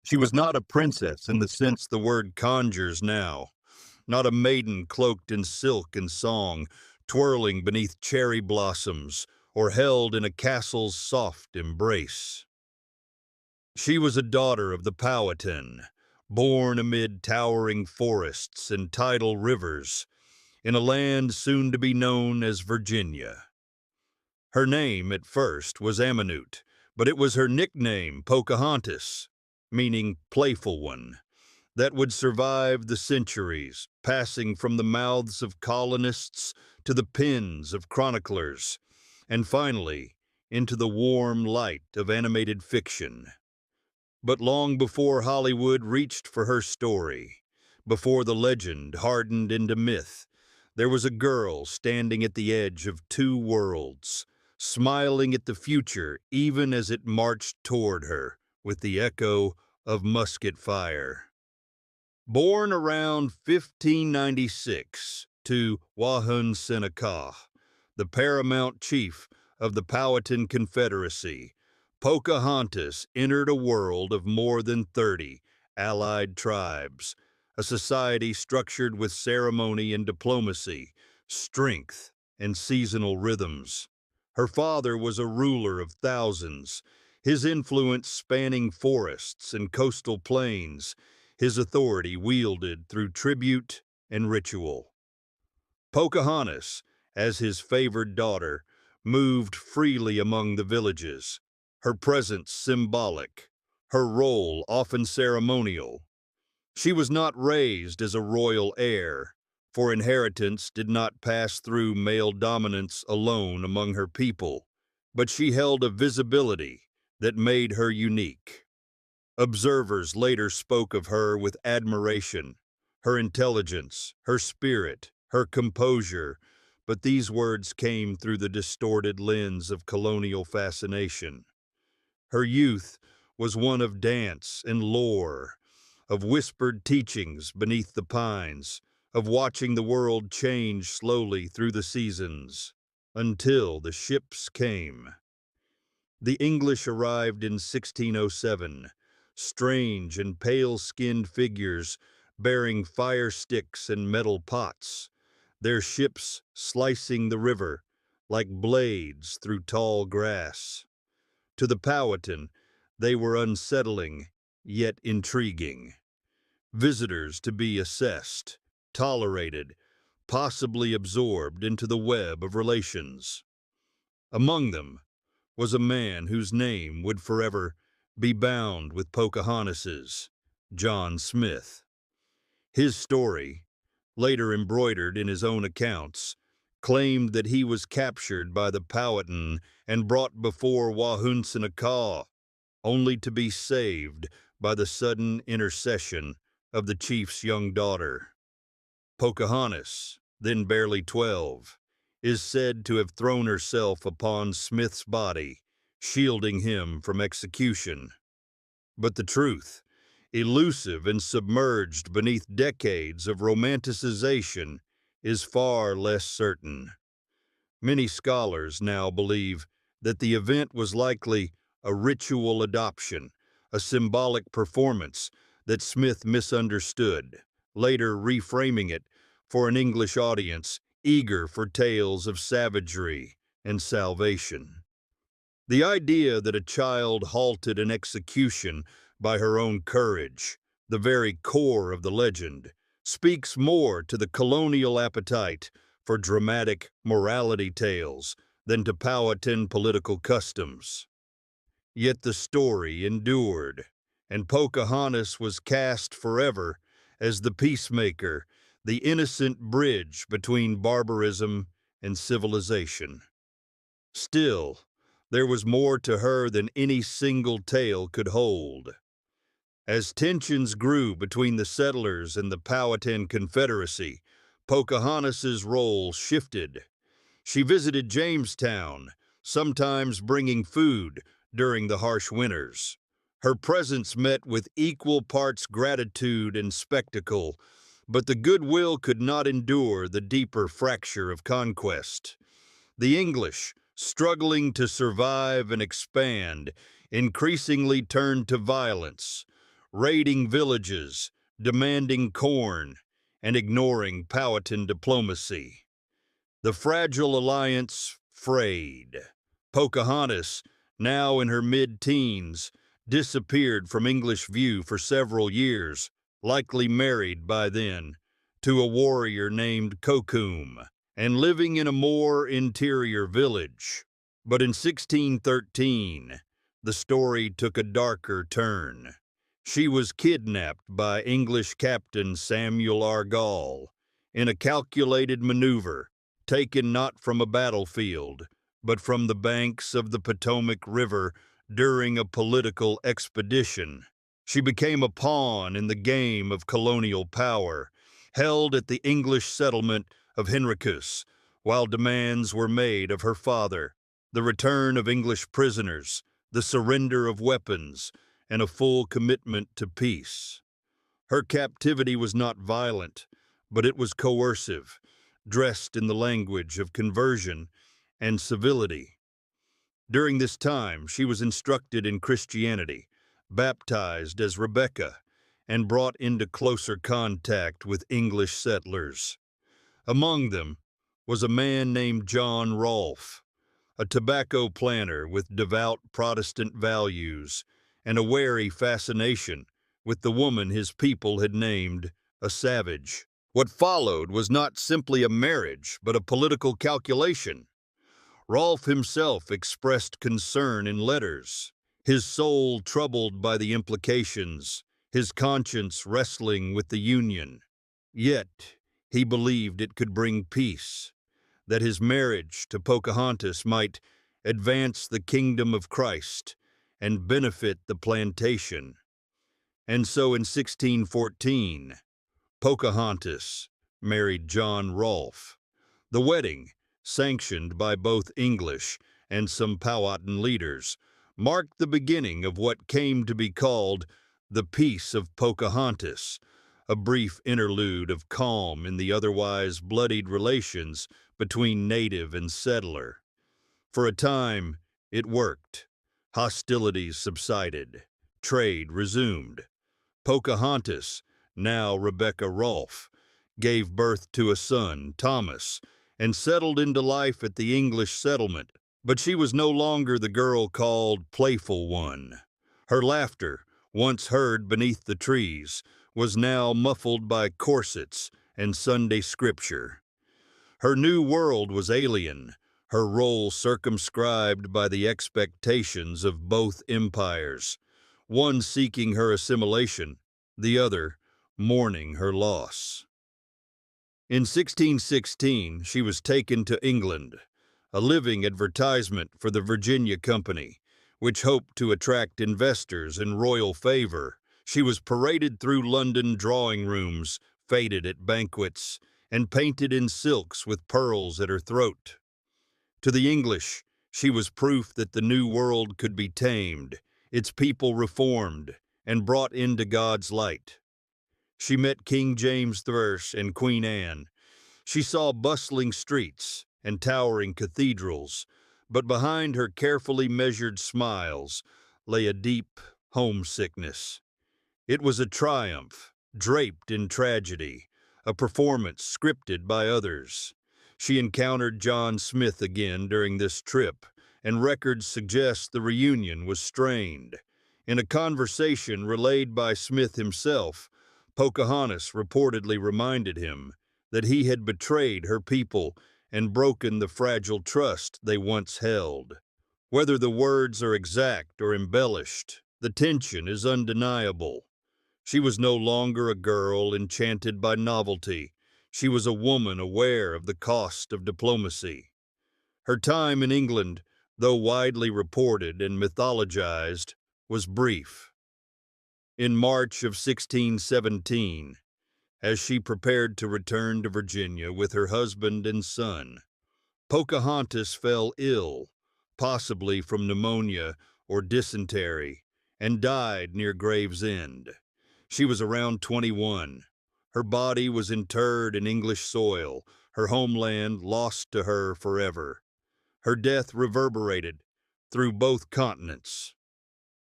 She was not a princess in the sense the word conjures now, not a maiden cloaked in silk and song, twirling beneath cherry blossoms, or held in a castle's soft embrace. She was a daughter of the Powhatan, born amid towering forests and tidal rivers, in a land soon to be known as Virginia. Her name at first was Amonute, but it was her nickname, Pocahontas, meaning playful one, that would survive the centuries, passing from the mouths of colonists to the pens of chroniclers, and finally into the warm light of animated fiction. But long before Hollywood reached for her story, before the legend hardened into myth, there was a girl standing at the edge of two worlds, smiling at the future even as it marched toward her with the echo of musket fire. Born around 1596 to Wahunsenacawh, the paramount chief of the Powhatan Confederacy, Pocahontas entered a world of more than 30 allied tribes, a society structured with ceremony and diplomacy, strength and seasonal rhythms. Her father was a ruler of thousands, his influence spanning forests and coastal plains, his authority wielded through tribute and ritual. Pocahontas, as his favored daughter, moved freely among the villages, her presence symbolic, her role often ceremonial. She was not raised as a royal heir, for inheritance did not pass through male dominance alone among her people, but she held a visibility that made her unique. Observers later spoke of her with admiration, her intelligence, her spirit, her composure, but these words came through the distorted lens of colonial fascination. Her youth was one of dance and lore, of whispered teachings beneath the pines, of watching the world change slowly through the seasons, until the ships came. The English arrived in 1607, strange and pale-skinned figures bearing fire sticks and metal pots, their ships slicing the river like blades through tall grass. To the Powhatan, they were unsettling, yet intriguing. Visitors to be assessed, tolerated, possibly absorbed into the web of relations. Among them was a man whose name would forever be bound with Pocahontas's, John Smith. His story, later embroidered in his own accounts, claimed that he was captured by the Powhatan and brought before Wahunsenacawh, only to be saved by the sudden intercession of the chief's young daughter. Pocahontas, then barely 12, is said to have thrown herself upon Smith's body, shielding him from execution. But the truth, elusive and submerged beneath decades of romanticization, is far less certain. Many scholars now believe that the event was likely a ritual adoption, a symbolic performance that Smith misunderstood, later reframing it for an English audience eager for tales of savagery and salvation. The idea that a child halted an execution by her own courage, the very core of the legend, speaks more to the colonial appetite for dramatic morality tales than to Powhatan political customs. Yet the story endured, and Pocahontas was cast forever as the peacemaker, the innocent bridge between barbarism and civilization. Still, there was more to her than any single tale could hold. As tensions grew between the settlers and the Powhatan Confederacy, Pocahontas's role shifted. She visited Jamestown, sometimes bringing food during the harsh winters. Her presence met with equal parts gratitude and spectacle, but the goodwill could not endure the deeper fracture of conquest. The English, struggling to survive and expand, increasingly turned to violence, raiding villages, demanding corn, and ignoring Powhatan diplomacy. The fragile alliance frayed. Pocahontas, now in her mid-teens, disappeared from English view for several years, likely married by then, to a warrior named Kocoum, and living in a more interior village. But in 1613, the story took a darker turn. She was kidnapped by English Captain Samuel Argall in a calculated maneuver, taken not from a battlefield, but from the banks of the Potomac River during a political expedition. She became a pawn in the game of colonial power, held at the English settlement of Henricus, while demands were made of her father, the return of English prisoners, the surrender of weapons, and a full commitment to peace. Her captivity was not violent, but it was coercive, dressed in the language of conversion and civility. During this time, she was instructed in Christianity, baptized as Rebecca, and brought into closer contact with English settlers. Among them was a man named John Rolfe, a tobacco planter with devout Protestant values and a wary fascination with the woman his people had named a savage. What followed was not simply a marriage, but a political calculation. Rolfe himself expressed concern in letters, his soul troubled by the implications, his conscience wrestling with the Union. Yet, he believed it could bring peace, that his marriage to Pocahontas might advance the kingdom of Christ and benefit the plantation. And so in 1614, Pocahontas married John Rolfe. The wedding, sanctioned by both English and some Powhatan leaders, marked the beginning of what came to be called the Peace of Pocahontas, a brief interlude of calm in the otherwise bloodied relations between native and settler. For a time, it worked. Hostilities subsided. Trade resumed. Pocahontas, now Rebecca Rolfe, gave birth to a son, Thomas, and settled into life at the English settlement. But she was no longer the girl called Playful One. Her laughter, once heard beneath the trees, was now muffled by corsets and Sunday scripture. Her new world was alien, her role circumscribed by the expectations of both empires, one seeking her assimilation, the other mourning her loss. In 1616, she was taken to England, a living advertisement for the Virginia Company, which hoped to attract investors and royal favor. She was paraded through London drawing rooms, feted at banquets, and painted in silks with pearls at her throat. To the English, she was proof that the New World could be tamed, its people reformed, and brought into God's light. She met King James I and Queen Anne. She saw bustling streets and towering cathedrals, but behind her carefully measured smiles lay a deep homesickness. It was a triumph, draped in tragedy, a performance scripted by others. She encountered John Smith again during this trip, and records suggest the reunion was strained. In a conversation relayed by Smith himself, Pocahontas reportedly reminded him that he had betrayed her people and broken the fragile trust they once held. Whether the words are exact or embellished, the tension is undeniable. She was no longer a girl enchanted by novelty. She was a woman aware of the cost of diplomacy. Her time in England, though widely reported and mythologized, was brief. In March of 1617, as she prepared to return to Virginia with her husband and son, Pocahontas fell ill, possibly from pneumonia or dysentery, and died near Gravesend. She was around 21. Her body was interred in English soil, her homeland lost to her forever. Her death reverberated through both continents.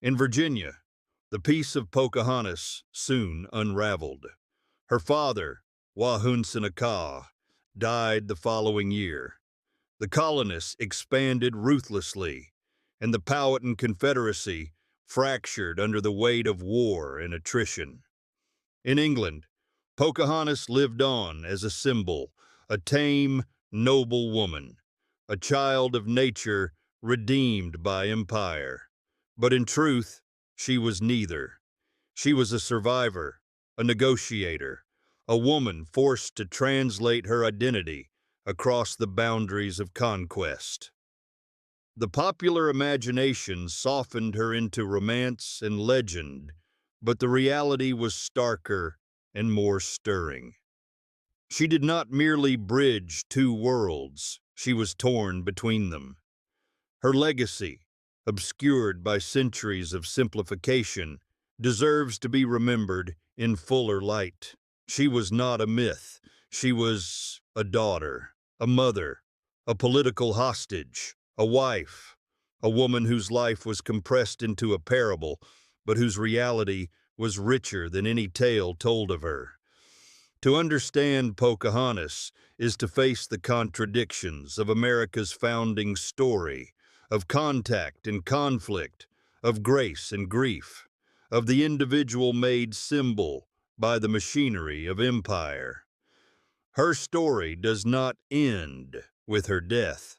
In Virginia, The peace of Pocahontas soon unraveled. Her father, Wahunsenacawh, died the following year. The colonists expanded ruthlessly, and the Powhatan Confederacy fractured under the weight of war and attrition. In England, Pocahontas lived on as a symbol, a tame, noble woman, a child of nature redeemed by empire. But in truth, she was neither. She was a survivor, a negotiator, a woman forced to translate her identity across the boundaries of conquest. The popular imagination softened her into romance and legend, but the reality was starker and more stirring. She did not merely bridge two worlds, she was torn between them. Her legacy, obscured by centuries of simplification, deserves to be remembered in fuller light. She was not a myth. She was a daughter, a mother, a political hostage, a wife, a woman whose life was compressed into a parable, but whose reality was richer than any tale told of her. To understand Pocahontas is to face the contradictions of America's founding story, of contact and conflict, of grace and grief, of the individual made symbol by the machinery of empire. Her story does not end with her death.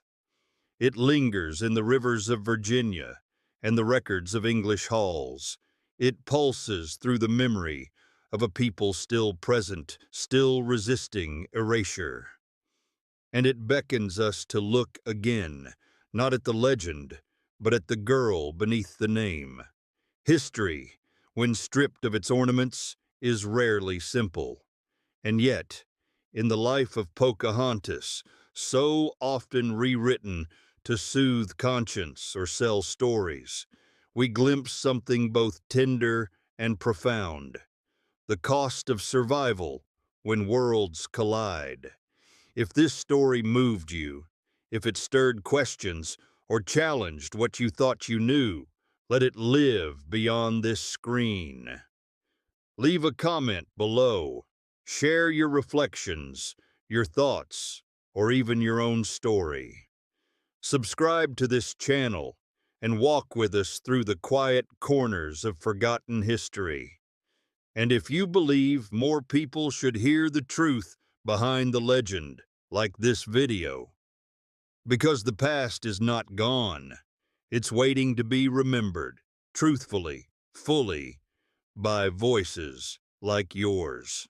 It lingers in the rivers of Virginia and the records of English halls. It pulses through the memory of a people still present, still resisting erasure. And it beckons us to look again, not at the legend, but at the girl beneath the name. History, when stripped of its ornaments, is rarely simple. And yet, in the life of Pocahontas, so often rewritten to soothe conscience or sell stories, we glimpse something both tender and profound. The cost of survival when worlds collide. If this story moved you, if it stirred questions or challenged what you thought you knew, let it live beyond this screen. Leave a comment below. Share your reflections, your thoughts, or even your own story. Subscribe to this channel and walk with us through the quiet corners of forgotten history. And if you believe more people should hear the truth behind the legend, like this video, because the past is not gone, it's waiting to be remembered, truthfully, fully, by voices like yours.